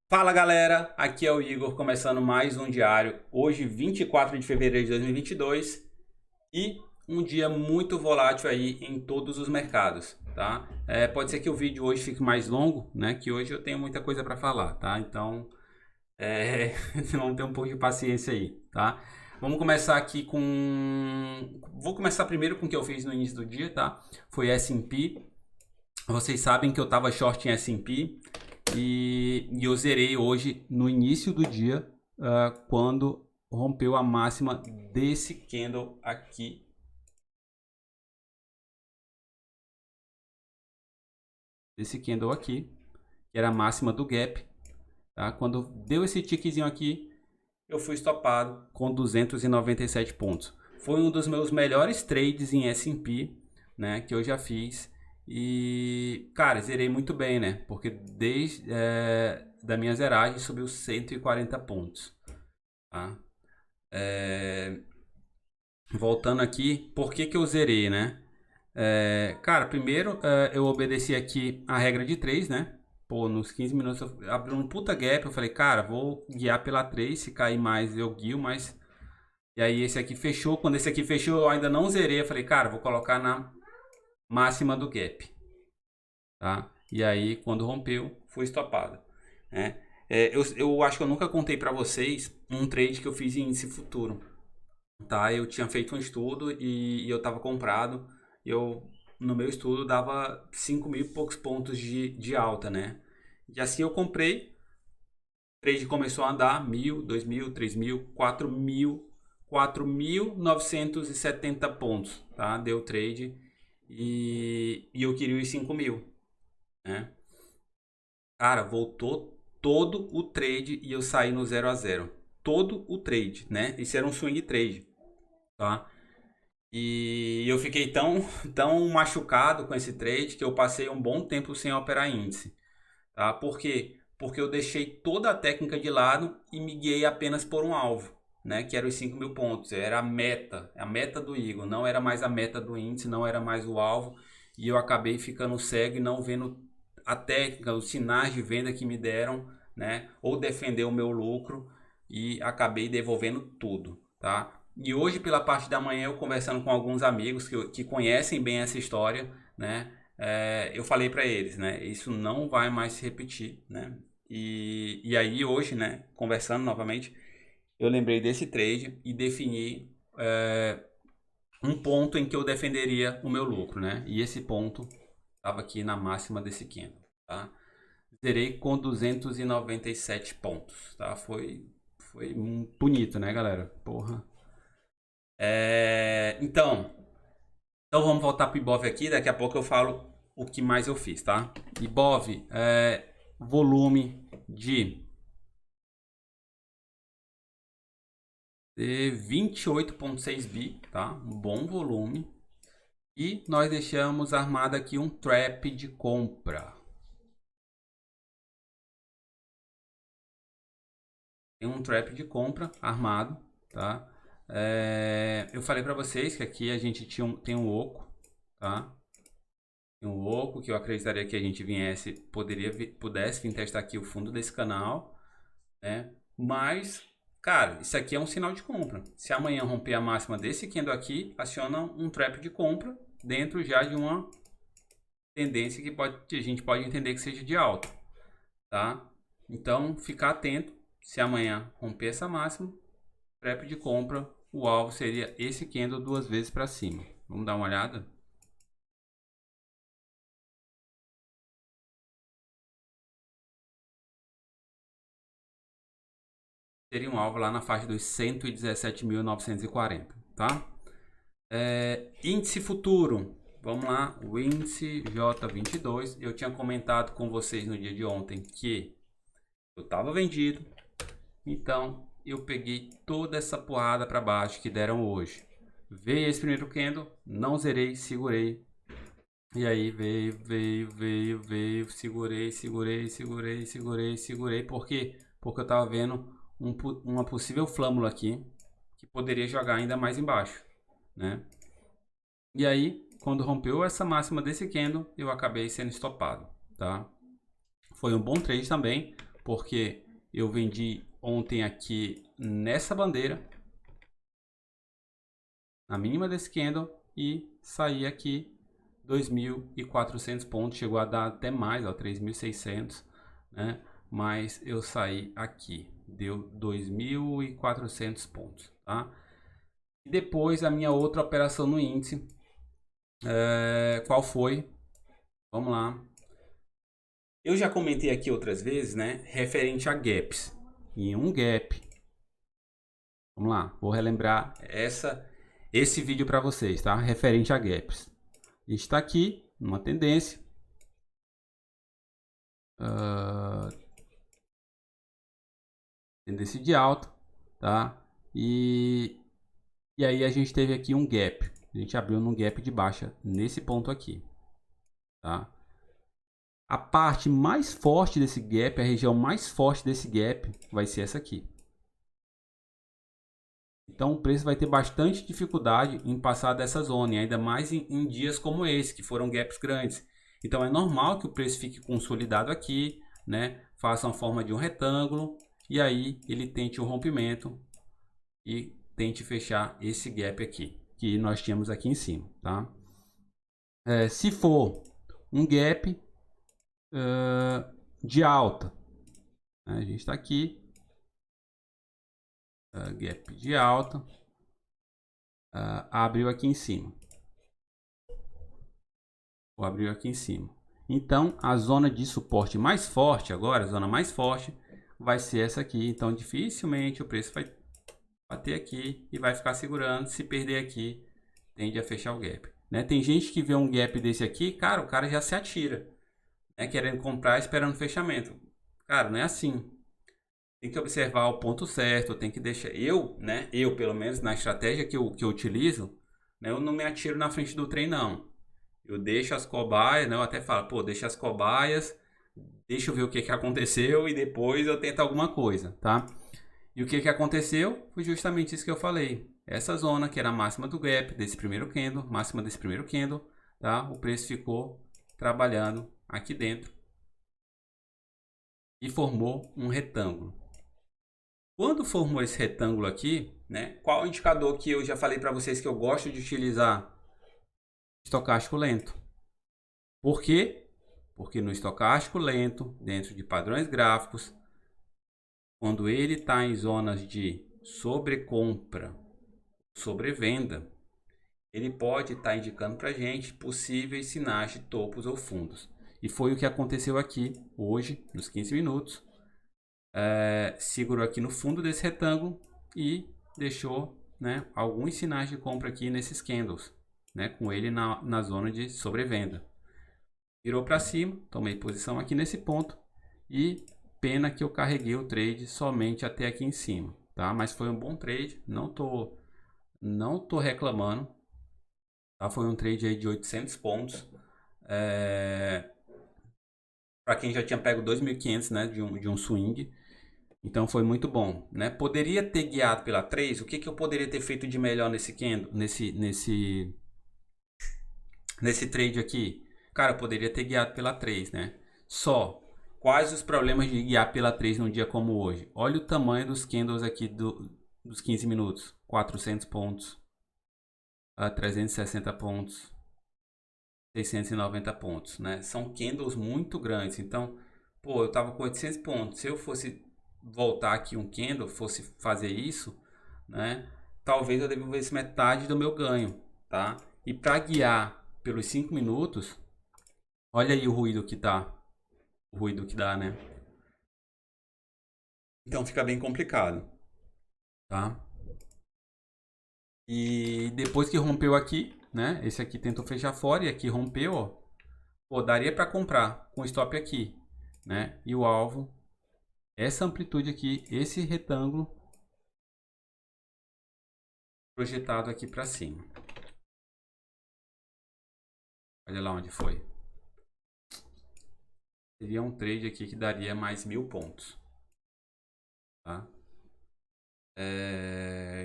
Fala galera, aqui é o Igor começando mais um diário. Hoje 24 de fevereiro de 2022 e um dia muito volátil aí em todos os mercados, tá? Pode ser que o vídeo hoje fique mais longo, né? Que hoje eu tenho muita coisa para falar, tá? Então, vamos ter um pouco de paciência aí, tá? Vamos começar aqui com... Vou começar primeiro com o que eu fiz no início do dia, tá? Foi S&P. Vocês sabem que eu tava short em S&P e eu zerei hoje no início do dia, quando rompeu a máxima desse candle aqui. Desse candle aqui, que era a máxima do gap. Tá? Quando deu esse tiquezinho aqui, eu fui estopado com 297 pontos. Foi um dos meus melhores trades em S&P, né, que eu já fiz. E, cara, zerei muito bem, né? Porque desde da minha zeragem subiu 140 pontos. Tá? Voltando aqui, por que que eu zerei, né? Cara, primeiro eu obedeci aqui a regra de 3, né? Pô, nos 15 minutos eu abri um puta gap, eu falei, cara, vou guiar pela 3, se cair mais eu guio, mas... E aí esse aqui fechou, quando esse aqui fechou eu ainda não zerei, eu falei, cara, vou colocar na máxima do gap, tá? E aí quando rompeu, foi estopado, né? Eu acho que eu nunca contei pra vocês um trade que eu fiz em índice futuro, tá? Eu tinha feito um estudo e eu estava comprado. Eu, no meu estudo, dava 5 mil e poucos pontos de alta, né? E assim eu comprei. O trade começou a andar: 1.000, 2.000, 3.000, 4.000, 4.970 pontos, tá? Deu trade e eu queria os 5.000, né? Cara, voltou todo o trade e eu saí no 0 a 0. Todo o trade, né? Isso era um swing trade, tá? E eu fiquei tão machucado com esse trade que eu passei um bom tempo sem operar índice. Tá? Por quê? Porque eu deixei toda a técnica de lado e me guiei apenas por um alvo, né? Que era os 5.000 pontos. Era a meta do Eagle. Não era mais a meta do índice, não era mais o alvo. E eu acabei ficando cego e não vendo a técnica, os sinais de venda que me deram, né? Ou defender o meu lucro e acabei devolvendo tudo, tá? E hoje, pela parte da manhã, eu conversando com alguns amigos que conhecem bem essa história, né? Eu falei para eles, né? Isso não vai mais se repetir, né? E aí hoje, né? Conversando novamente, eu lembrei desse trade e defini um ponto em que eu defenderia o meu lucro, né? E esse ponto estava aqui na máxima desse candle, tá? Zerei com 297 pontos, tá? Foi bonito, né, galera? Porra. Então vamos voltar para o Ibov aqui. Daqui a pouco eu falo o que mais eu fiz, tá? Ibov, volume de 28,6 bi, tá? Um bom volume. E nós deixamos armado aqui um trap de compra. Tem um trap de compra armado, tá? Eu falei para vocês que aqui a gente tem um oco, tá? Tem um oco que eu acreditaria que a gente pudesse vir testar aqui o fundo desse canal, né? Mas, cara, isso aqui é um sinal de compra. Se amanhã romper a máxima desse candle aqui, aciona um trap de compra dentro já de uma tendência que a gente pode entender que seja de alta, tá? Então, ficar atento. Se amanhã romper essa máxima, trap de compra, o alvo seria esse candle duas vezes para cima. Vamos dar uma olhada? Seria um alvo lá na faixa dos 117.940, tá? Índice futuro. Vamos lá, o índice J22. Eu tinha comentado com vocês no dia de ontem que eu estava vendido. Então, eu peguei toda essa porrada para baixo que deram hoje. Veio esse primeiro candle, não zerei, segurei. E aí veio, segurei. Por quê? Porque eu estava vendo uma possível flâmula aqui que poderia jogar ainda mais embaixo, né? E aí, quando rompeu essa máxima desse candle, eu acabei sendo estopado, tá? Foi um bom trade também, Porque eu vendi ontem aqui nessa bandeira, na mínima desse candle, e saí aqui 2.400 pontos, chegou a dar até mais, ó, 3.600, né? Mas eu saí aqui, deu 2.400 pontos, tá? E depois a minha outra operação no índice, qual foi? Vamos lá. Eu já comentei aqui outras vezes, né? Referente a gaps. Em um gap, vamos lá, vou relembrar esse vídeo para vocês, tá? Referente a gaps. A gente está aqui numa tendência. Tendência de alta, tá? E aí a gente teve aqui um gap. A gente abriu num gap de baixa nesse ponto aqui, tá? A parte mais forte desse gap, a região mais forte desse gap vai ser essa aqui. Então o preço vai ter bastante dificuldade em passar dessa zona, e ainda mais em dias como esse, que foram gaps grandes. Então é normal que o preço fique consolidado aqui, né? Faça uma forma de um retângulo, e aí ele tente o rompimento e tente fechar esse gap aqui, que nós tínhamos aqui em cima, tá? Se for um gap de alta, né? A gente está aqui, gap de alta, abriu aqui em cima. Abriu aqui em cima. Então, a zona de suporte mais forte agora, a zona mais forte, vai ser essa aqui. Então, dificilmente o preço vai bater aqui e vai ficar segurando. Se perder aqui, tende a fechar o gap, né? Tem gente que vê um gap desse aqui, cara, o cara já se atira, né? Querendo comprar, esperando o fechamento. Cara, não é assim. Tem que observar o ponto certo, tem que deixar... né? Eu, pelo menos, na estratégia que eu utilizo, né? Eu não me atiro na frente do trem, não. Eu deixo as cobaias, né? Eu até falo, pô, deixa as cobaias, deixa eu ver o que aconteceu e depois eu tento alguma coisa, tá? E o que aconteceu? Foi justamente isso que eu falei. Essa zona, que era a máxima do gap desse primeiro candle, máxima desse primeiro candle, tá? O preço ficou trabalhando aqui dentro e formou um retângulo. Quando formou esse retângulo aqui, né? Qual o indicador que eu já falei para vocês que eu gosto de utilizar? Estocástico lento. Por quê? Porque no estocástico lento, dentro de padrões gráficos, quando ele está em zonas de sobrecompra, sobrevenda, ele pode estar indicando para a gente possíveis sinais de topos ou fundos. E foi o que aconteceu aqui hoje, nos 15 minutos. Segurou aqui no fundo desse retângulo e deixou, né, alguns sinais de compra aqui nesses candles, né, com ele na zona de sobrevenda. Virou para cima, tomei posição aqui nesse ponto e pena que eu carreguei o trade somente até aqui em cima, tá? Mas foi um bom trade, não tô reclamando, tá? Foi um trade aí de 800 pontos, para quem já tinha pego 2.500, né, de um swing. Então foi muito bom, né? Poderia ter guiado pela 3, o que eu poderia ter feito de melhor nesse candle, nesse trade aqui? Cara, eu poderia ter guiado pela 3, né? Só, quais os problemas de guiar pela 3 num dia como hoje? Olha o tamanho dos candles aqui dos 15 minutos. 400 pontos, 360 pontos, 690 pontos, né? São candles muito grandes. Então, pô, eu tava com 800 pontos. Se eu fosse voltar aqui um candle, fosse fazer isso, né? Talvez eu devolvesse metade do meu ganho, tá? E para guiar pelos 5 minutos, olha aí o ruído que tá. O ruído que dá, né? Então fica bem complicado, tá? E depois que rompeu aqui, né? Esse aqui tentou fechar fora e aqui rompeu, ó. Pô, daria para comprar com stop aqui, né? E o alvo, essa amplitude aqui, esse retângulo projetado aqui para cima. Olha lá onde foi. Seria um trade aqui que daria mais 1.000 pontos, tá?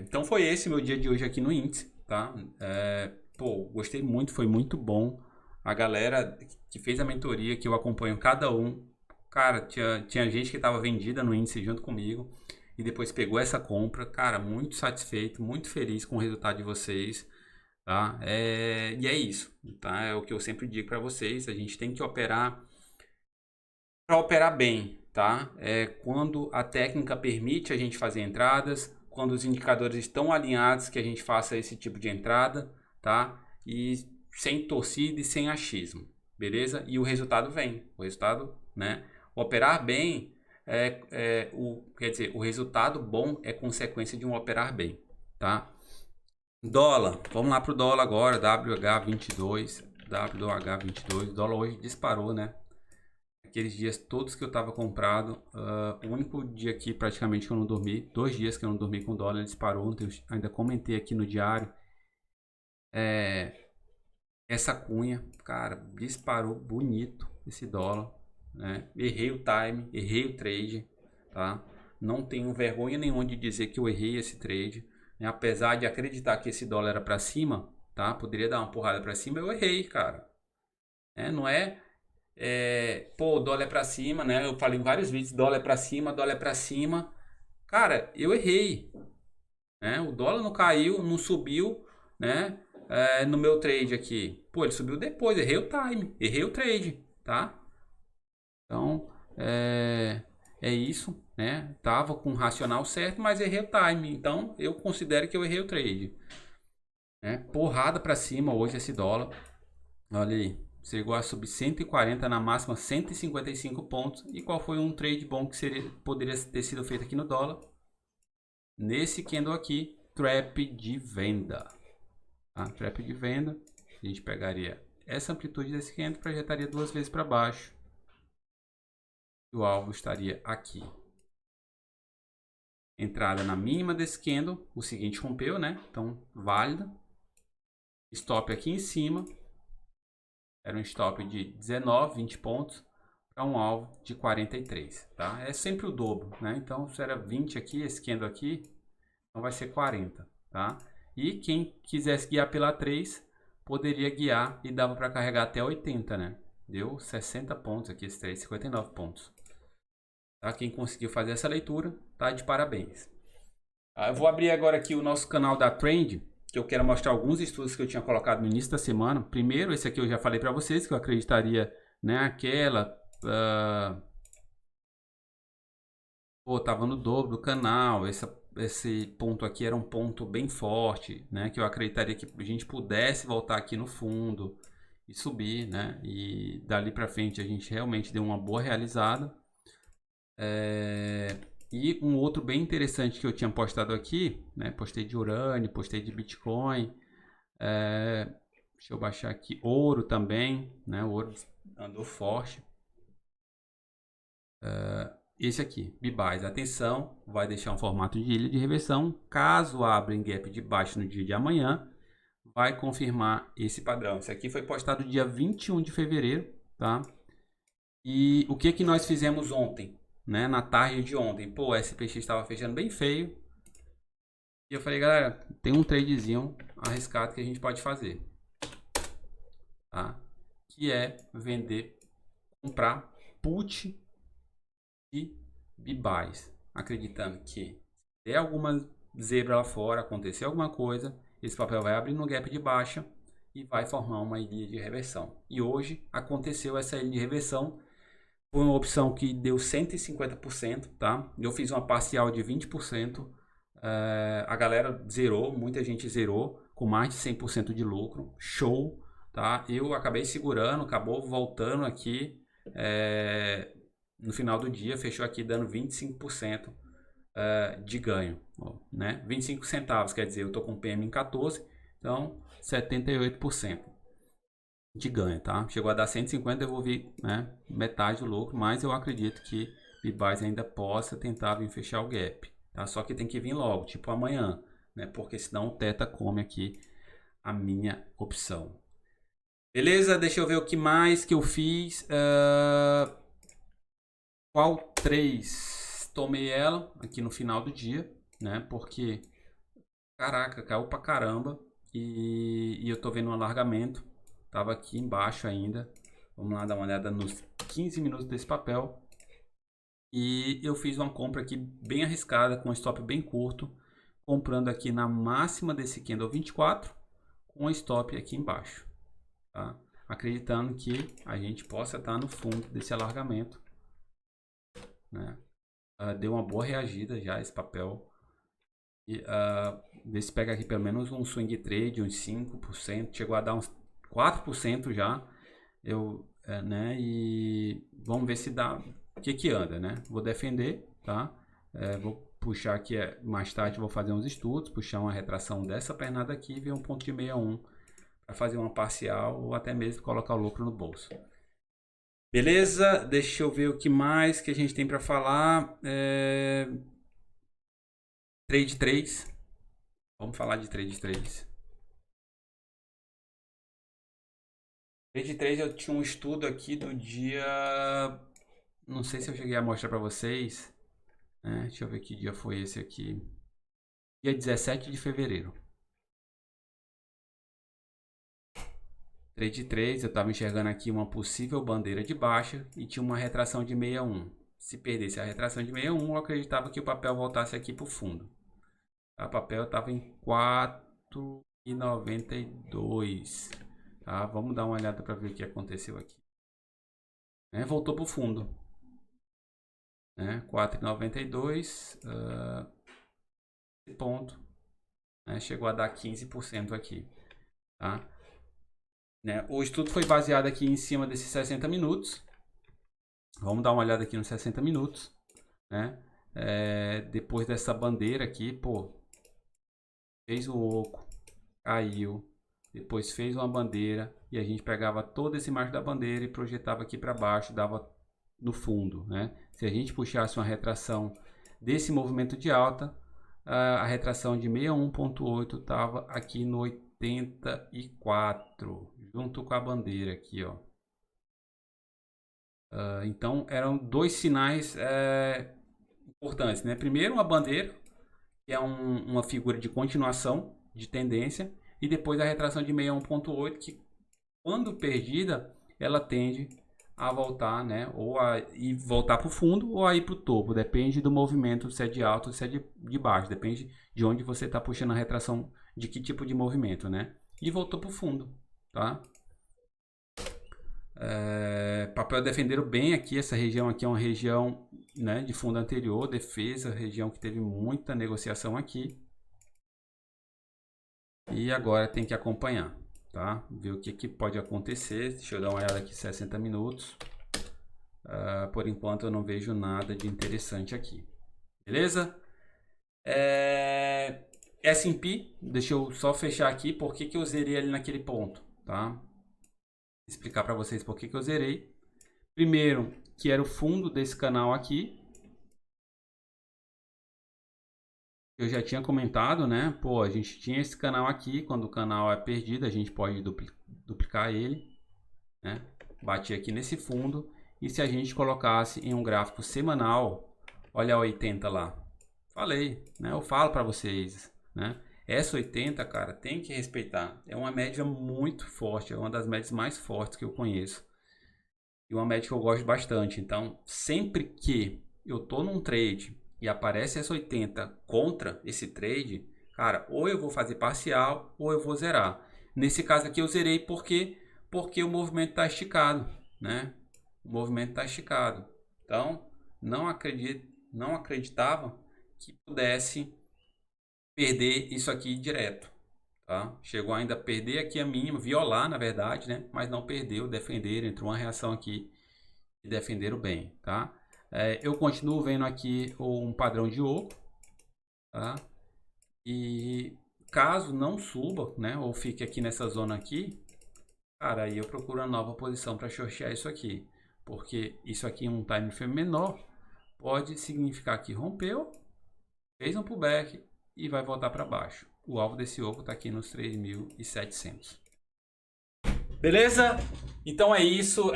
Então foi esse meu dia de hoje aqui no índice, tá? Pô, gostei muito, foi muito bom. A galera que fez a mentoria, que eu acompanho cada um, Cara, tinha gente que tava vendida no índice junto comigo e depois pegou essa compra. Cara, muito satisfeito, muito feliz com o resultado de vocês, tá? E é isso, tá? É o que eu sempre digo para vocês, a gente tem que operar para operar bem, tá? É quando a técnica permite a gente fazer entradas, quando os indicadores estão alinhados, que a gente faça esse tipo de entrada, tá? E sem torcida e sem achismo, beleza? E o resultado vem, o resultado, né? Operar bem quer dizer, o resultado bom é consequência de um operar bem, tá? Dólar, vamos lá pro dólar agora, WH22, WH22, dólar hoje disparou, né? Aqueles dias todos que eu tava comprado, o único dia aqui praticamente que eu não dormi, 2 dias que eu não dormi com dólar, ele disparou. Ontem eu ainda comentei aqui no diário, essa cunha, cara, disparou bonito esse dólar, né? Errei o time, errei o trade, tá? Não tenho vergonha nenhuma de dizer que eu errei esse trade, né? Apesar de acreditar que esse dólar era para cima, tá? Poderia dar uma porrada para cima, eu errei, cara. Não é pô, o dólar é pra cima, né? Eu falei em vários vídeos, dólar é pra cima, dólar é pra cima. Cara, eu errei, né? O dólar não caiu, não subiu, né? No meu trade aqui. Pô, ele subiu depois, errei o time, errei o trade, tá? Então, é isso, né? Tava com o racional certo, mas errei o time. Então, eu considero que eu errei o trade. Né? Porrada pra cima hoje esse dólar. Olha aí. Chegou a subir 140, na máxima 155 pontos. E qual foi um trade bom que poderia ter sido feito aqui no dólar? Nesse candle aqui, trap de venda. Tá? Trap de venda. A gente pegaria essa amplitude desse candle, projetaria 2 vezes para baixo. E o alvo estaria aqui. Entrada na mínima desse candle. O seguinte rompeu, né? Então, válida. Stop aqui em cima. Era um stop de 19, 20 pontos para um alvo de 43, tá? É sempre o dobro, né? Então, se era 20 aqui, esse candle aqui, então vai ser 40, tá? E quem quisesse guiar pela 3, poderia guiar e dava para carregar até 80, né? Deu 60 pontos aqui, esse 3, 59 pontos. Tá? Quem conseguiu fazer essa leitura, tá de parabéns. Eu vou abrir agora aqui o nosso canal da Trend, que eu quero mostrar alguns estudos que eu tinha colocado no início da semana. Primeiro, esse aqui eu já falei para vocês, que eu acreditaria, né, aquela... pô, tava no dobro do canal, esse ponto aqui era um ponto bem forte, né, que eu acreditaria que a gente pudesse voltar aqui no fundo e subir, né, e dali para frente a gente realmente deu uma boa realizada. E um outro bem interessante que eu tinha postado aqui, né? Postei de urânio, postei de Bitcoin. Deixa eu baixar aqui. Ouro também, né? O ouro andou forte. Esse aqui, Bibais. Atenção, vai deixar um formato de ilha de reversão. Caso abra em gap de baixo no dia de amanhã, vai confirmar esse padrão. Esse aqui foi postado dia 21 de fevereiro, tá? E o que nós fizemos ontem? Né, na tarde de ontem, pô, o SPX estava fechando bem feio. E eu falei, galera, tem um tradezinho arriscado que a gente pode fazer, tá? Que é vender, comprar put e buys, acreditando que se der alguma zebra lá fora, acontecer alguma coisa, esse papel vai abrir no gap de baixa e vai formar uma ilha de reversão. E hoje aconteceu essa ilha de reversão. Foi uma opção que deu 150%, tá? Eu fiz uma parcial de 20%. A galera zerou, muita gente zerou, com mais de 100% de lucro. Show, tá? Eu acabei segurando, acabou voltando aqui. No final do dia, fechou aqui dando 25% de ganho, né? 25 centavos, quer dizer, eu tô com PM em 14, então 78% de ganho, tá? Chegou a dar 150, devolvi, né, metade do lucro, mas eu acredito que Bibais ainda possa tentar vir fechar o gap, tá? Só que tem que vir logo, tipo amanhã, né? Porque senão o Teta come aqui a minha opção. Beleza? Deixa eu ver o que mais que eu fiz. Qual 3? Tomei ela aqui no final do dia, né? Porque, caraca, caiu pra caramba e eu tô vendo um alargamento. Tava aqui embaixo ainda. Vamos lá dar uma olhada nos 15 minutos desse papel. E eu fiz uma compra aqui bem arriscada, com um stop bem curto, comprando aqui na máxima desse candle 24, com um stop aqui embaixo, tá? Acreditando que a gente possa estar no fundo desse alargamento, né? Deu uma boa reagida já esse papel. E, vê se pega aqui pelo menos um swing trade, uns 5%, chegou a dar uns 4% já. Né? E vamos ver se dá, o que anda, né? Vou defender, tá? Vou puxar aqui mais tarde, vou fazer uns estudos, puxar uma retração dessa pernada aqui e ver um ponto de 61 para fazer uma parcial ou até mesmo colocar o lucro no bolso. Beleza? Deixa eu ver o que mais que a gente tem para falar. Trade 3. Vamos falar de Trade 3. Trade 3 eu tinha um estudo aqui do dia... Não sei se eu cheguei a mostrar para vocês. Deixa eu ver que dia foi esse aqui. Dia 17 de fevereiro. Trade 3, eu estava enxergando aqui uma possível bandeira de baixa e tinha uma retração de 61. Se perdesse a retração de 61, eu acreditava que o papel voltasse aqui para o fundo. O papel estava em 4,92. Tá? Vamos dar uma olhada para ver o que aconteceu aqui. Voltou para o fundo. 4,92 ponto. Chegou a dar 15% aqui. Tá? O estudo foi baseado aqui em cima desses 60 minutos. Vamos dar uma olhada aqui nos 60 minutos. Depois dessa bandeira aqui, pô, fez o oco, caiu, depois fez uma bandeira e a gente pegava todo esse margem da bandeira e projetava aqui para baixo, dava no fundo, Se a gente puxasse uma retração desse movimento de alta, a retração de 61,8 estava aqui no 84, junto com a bandeira aqui, ó. Então eram dois sinais importantes, Primeiro, uma bandeira, que é uma figura de continuação de tendência, e depois a retração de 61,8, que quando perdida, ela tende a voltar, ou a ir voltar para o fundo ou a ir para o topo, depende do movimento, se é de alto ou se é de baixo, depende de onde você está puxando a retração, de que tipo de movimento, e voltou para o fundo, tá? Papel defenderam bem aqui, essa região aqui é uma região de fundo anterior, defesa, região que teve muita negociação aqui, e agora tem que acompanhar, tá? Ver o que pode acontecer. Deixa eu dar uma olhada aqui, 60 minutos. Por enquanto eu não vejo nada de interessante aqui, beleza? S&P, deixa eu só fechar aqui, por que eu zerei ali naquele ponto, tá? Explicar para vocês por que eu zerei. Primeiro, que era o fundo desse canal aqui. Eu já tinha comentado, Pô, a gente tinha esse canal aqui, quando o canal é perdido, a gente pode duplicar ele, Bati aqui nesse fundo, e se a gente colocasse em um gráfico semanal, olha a 80 lá. Falei, Eu falo para vocês, Essa 80, cara, tem que respeitar. É uma média muito forte, é uma das médias mais fortes que eu conheço. E uma média que eu gosto bastante. Então, sempre que eu tô num trade e aparece essa 80 contra esse trade, cara, ou eu vou fazer parcial ou eu vou zerar. Nesse caso aqui eu zerei porque o movimento está esticado, O movimento está esticado. Então, não acreditava que pudesse perder isso aqui direto, tá? Chegou ainda a perder aqui a mínima, violar na verdade, Mas não perdeu, defenderam, entrou uma reação aqui e defenderam bem, tá? Eu continuo vendo aqui um padrão de oco, tá? E caso não suba, ou fique aqui nessa zona aqui, cara, aí eu procuro uma nova posição para shortear isso aqui, porque isso aqui em um time frame menor pode significar que rompeu, fez um pullback e vai voltar para baixo. O alvo desse oco está aqui nos 3.700. Beleza? Então é isso.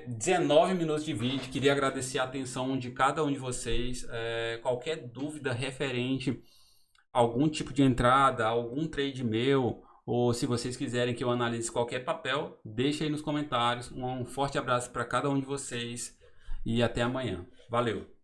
19 minutos de vídeo. Queria agradecer a atenção de cada um de vocês. Qualquer dúvida referente a algum tipo de entrada, algum trade meu, ou se vocês quiserem que eu analise qualquer papel, deixa aí nos comentários. Um forte abraço para cada um de vocês e até amanhã. Valeu!